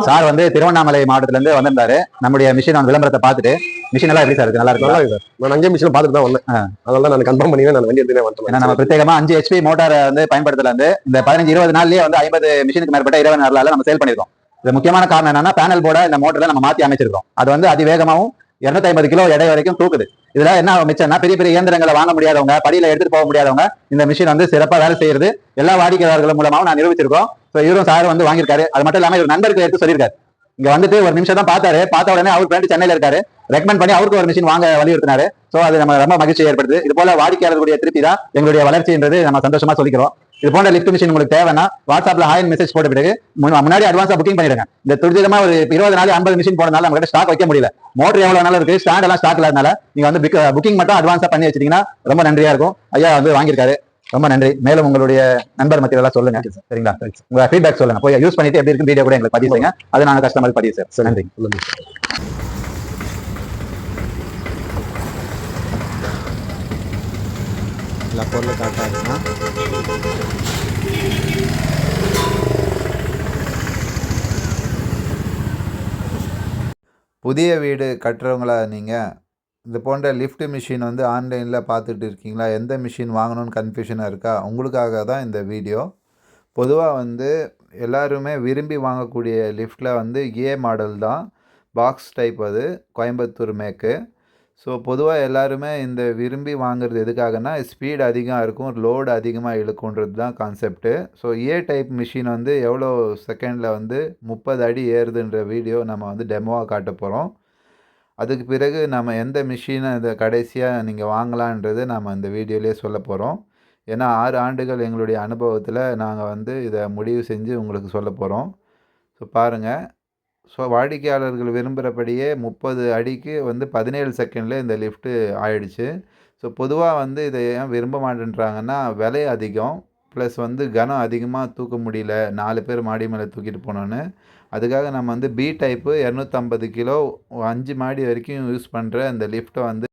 Sir வந்து திருவண்ணாமலை மாவட்டத்துல இருந்து வந்திருந்தாரு. நம்முடைய மிஷின் வந்து விளம்பரத்தை பார்த்துட்டு மிஷின் எல்லாம் எப்படி சார் இருக்கு? நல்லா இருக்கு. நல்லா இருக்கு சார். நான் அங்கே மிஷின் பார்த்துட்டு தான் வந்தேன். அதனால நான் கன்ஃபார்ம் பண்ணி நான் வண்டி எடுத்துனே வந்துட்டேன். ஏன்னா நம்ம பிரத்யேகமா 5 HP மோட்டார் வந்து பயன்படுத்தல வந்து இந்த 15-20 நாள்லயே வந்து 50 மிஷினுக்கு மேற்பட்ட 20 நாள்ல நம்ம சேல் பண்ணிருக்கோம். இது முக்கியமான காரணம் என்னன்னா பேனல் போர்டை இந்த மோட்டர்ல நம்ம மாத்தி அமைச்சிருக்கோம். அது வந்து அதிவேகமாவும் 250 கிலோ எடை வரைக்கும் தூக்குது. இதுல என்ன மிச்சம்னா பெரிய பெரிய இயந்திரங்களை வாங்க முடியாதவங்க, படியில எடுத்துட்டு போக முடியாதவங்க இந்த மிஷின் வந்து சிறப்பா வேலை செய்யறது எல்லா வாடிக்கையாளர்கள் மூலமாவும் நான் நிரூபிச்சிருக்கோம். இவரும் சார் வந்து வாங்கியிருக்காரு. அது மட்டும் இல்லாம இவர் நண்பருக்கு எடுத்து சொல்லியிருக்காரு. இங்க வந்துட்டு ஒரு நிமிஷம் தான் பார்த்தாரு. பார்த்த உடனே அவர் ஃப்ரெண்ட் சென்னையில இருக்காரு, ரெக்கமெண்ட் பண்ணி அவருக்கு ஒரு மிஷின் வாங்க வலியுறுத்தினாரு. சோ அது நம்ம ரொம்ப மகிழ்ச்சி ஏற்படுது. இது போல வாடிக்கையாளர்களுடைய திருப்தி தான் எங்களுடைய வளர்ச்சின்றது நம்ம சந்தோஷமா சொல்லிக்கிறோம். இது போன்ற லிஃப்ட் மிஷின் உங்களுக்கு தேவைன்னா வாட்ஸ்அப்ல ஹாய் மெசேஜ் போட்ட பிறகு முன்னாடி அட்வான்ஸா புக்கிங் பண்ணிடுங்க. இந்த துரிதமா ஒரு 20 நாள் 50 மிஷின் போனதுனால நம்ம கிட்ட ஸ்டாக் வைக்க முடியல. மோட்டர் எவ்வளவு நாள் இருக்கு, ஸ்டாண்ட் எல்லாம் ஸ்டாக் இல்லாதனால நீங்க வந்து புக்கிங் மட்டும் அட்வான்ஸா பண்ணி வச்சிட்டீங்கன்னா ரொம்ப நன்றியா இருக்கும். ஐயா வந்து வாங்கியிருக்காரு, ரொம்ப நன்றி. மேலும் உங்களுடைய நண்பர் மத்தியில எல்லாம் சொல்லுங்க. சரிங்களா? உங்க ஃபீட்பேக் சொல்லுங்க. போய் யூஸ் பண்ணிட்டு எப்படி இருக்கு வீடியோ கூட எங்களுக்கு பதிவு செய்யுங்க. அது நாங்க கஸ்டமர் பதிவு சார். நன்றி. பொருள் காட்டாருன்னா புதிய வீடு கட்டுறவங்களா நீங்கள் இது போன்ற லிஃப்ட் மிஷின் வந்து ஆன்லைனில் பார்த்துட்டு இருக்கீங்களா? எந்த மிஷின் வாங்கணும்னு கன்ஃபியூஷனாக இருக்கா? உங்களுக்காக தான் இந்த வீடியோ. பொதுவாக வந்து எல்லாருமே விரும்பி வாங்கக்கூடிய லிஃப்ட்டில் வந்து ஏ மாடல் தான், பாக்ஸ் டைப். அது கோயம்புத்தூர் மேக்கு. ஸோ பொதுவாக எல்லாருமே இந்த விரும்பி வாங்குறது எதுக்காகனா ஸ்பீட் அதிகம் இருக்கும், லோடு அதிகமாக இழுக்குன்றது தான் கான்செப்ட்டு. ஸோ ஏ டைப் மிஷின் வந்து எவ்வளோ செகண்டில் வந்து 30 அடி ஏறுதுன்ற வீடியோ நம்ம வந்து டெமோவாக காட்ட போகிறோம். அதுக்கு பிறகு நம்ம எந்த மிஷினை இதை கடைசியாக நீங்கள் வாங்கலான்றது நம்ம இந்த வீடியோலேயே சொல்ல போகிறோம். ஏன்னா 6 ஆண்டுகள் எங்களுடைய அனுபவத்தில் நாங்கள் வந்து இதை முடிவு செஞ்சு உங்களுக்கு சொல்ல போகிறோம். ஸோ பாருங்கள். ஸோ வாடிக்கையாளர்கள் விரும்புகிறபடியே 30 அடிக்கு வந்து 17 செகண்டில் இந்த லிஃப்ட்டு ஆயிடுச்சு. ஸோ பொதுவாக வந்து இதை ஏன் விரும்ப மாட்டேன்றாங்கன்னா விலை அதிகம், ப்ளஸ் வந்து கனம் அதிகமாக தூக்க முடியல, 4 பேர் மாடி மேலே தூக்கிட்டு போனோன்னு. அதுக்காக நம்ம வந்து பி டைப்பு 250 கிலோ 5 மாடி வரைக்கும் யூஸ் பண்ணுற இந்த லிஃப்ட்டை வந்து